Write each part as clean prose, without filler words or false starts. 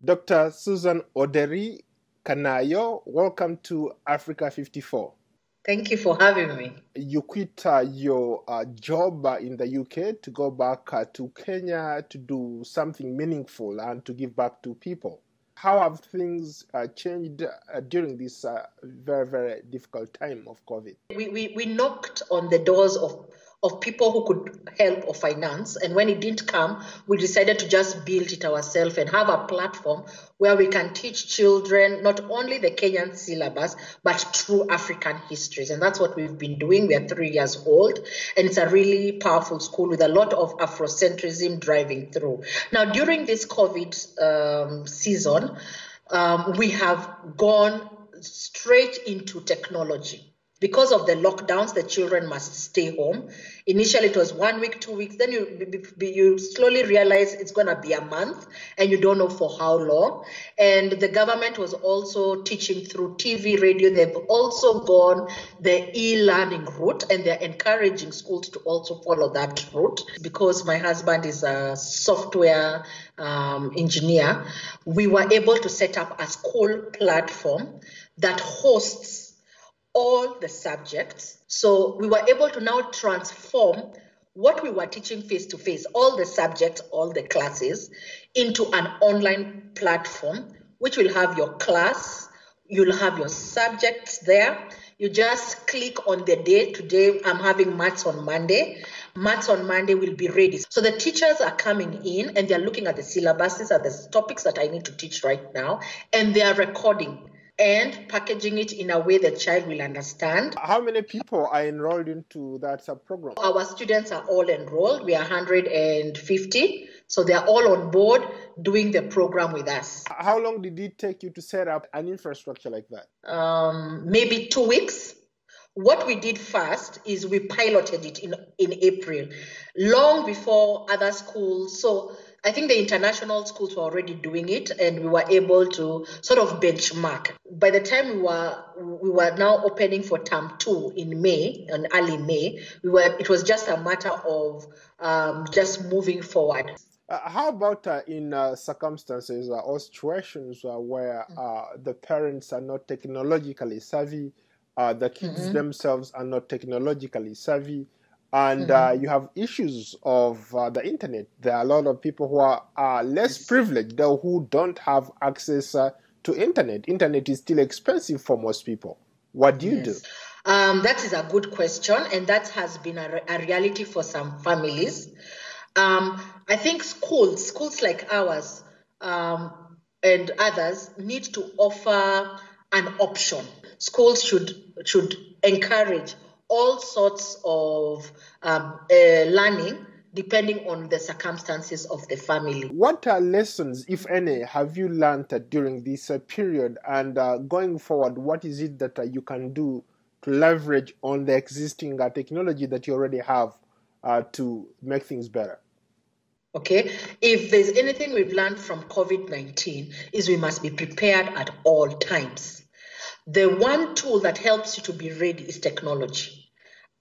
Dr. Susan Utheri-Kanayo, welcome to Africa 54. Thank you for having me. You quit your job in the UK to go back to Kenya to do something meaningful and to give back to people. How have things changed during this very, very difficult time of COVID? We knocked on the doors of people who could help or finance. And when it didn't come, we decided to just build it ourselves and have a platform where we can teach children not only the Kenyan syllabus, but true African histories. And that's what we've been doing. We are 3 years old, and it's a really powerful school with a lot of Afrocentrism driving through. Now, during this COVID season, we have gone straight into technology. Because of the lockdowns, the children must stay home. Initially, it was 1 week, 2 weeks. Then you slowly realize it's going to be a month, and you don't know for how long. And the government was also teaching through TV, radio. They've also gone the e-learning route, and they're encouraging schools to also follow that route. Because my husband is a software engineer, we were able to set up a school platform that hosts all the subjects. So we were able to now transform what we were teaching face-to-face, all the subjects, all the classes, into an online platform, which will have your class, you'll have your subjects there. You just click on the day. Today, I'm having maths on Monday. Maths on Monday will be ready. So the teachers are coming in and they're looking at the syllabuses, at the topics that I need to teach right now, and they are recording and packaging it in a way the child will understand. How many people are enrolled into that program? Our students are all enrolled. We are 150. So they are all on board doing the program with us. How long did it take you to set up an infrastructure like that? Maybe 2 weeks. What we did first is we piloted it in April, long before other schools. So I think the international schools were already doing it, and we were able to sort of benchmark. By the time we were now opening for term 2 in May, in early May, it was just a matter of just moving forward. How about in circumstances or situations where the parents are not technologically savvy, the kids themselves are not technologically savvy, and you have issues of the internet? There are a lot of people who are less privileged, who don't have access to internet. Internet is still expensive for most people. What do you do? That is a good question, and that has been a reality for some families. I think schools like ours and others need to offer an option. Schools should encourage all sorts of learning depending on the circumstances of the family. What lessons, if any, have you learned during this period? And going forward, what is it that you can do to leverage on the existing technology that you already have to make things better? Okay, if there's anything we've learned from COVID-19 is we must be prepared at all times. The one tool that helps you to be ready is technology.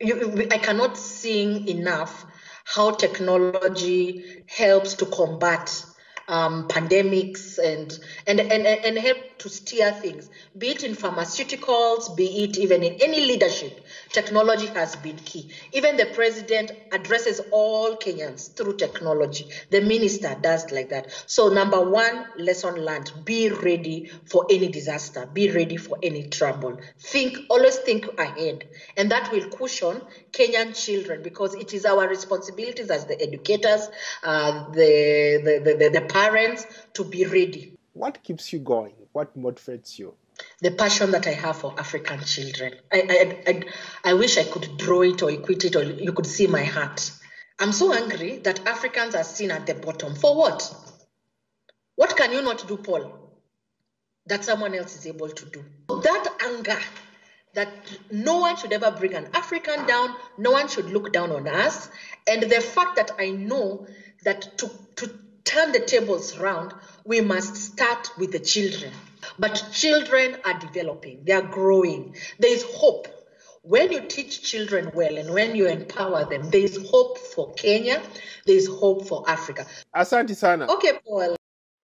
I cannot sing enough how technology helps to combat pandemics and help to steer things, be it in pharmaceuticals, be it even in any leadership. Technology has been key. Even the president addresses all Kenyans through technology. The minister does like that. So number one lesson learned, be ready for any disaster, be ready for any trouble. Always think ahead. And that will cushion Kenyan children, because it is our responsibilities as the educators, the parents, to be ready. What keeps you going? What motivates you? The passion that I have for African children. I wish I could draw it or equate it, or you could see my heart. I'm so angry that Africans are seen at the bottom. For what? What can you not do, Paul, that someone else is able to do? That anger, that no one should ever bring an African down, no one should look down on us, and the fact that I know that to turn the tables round, we must start with the children. But children are developing, they are growing. There is hope. When you teach children well and when you empower them, there is hope for Kenya, there is hope for Africa. Asante sana. Okay, Paul.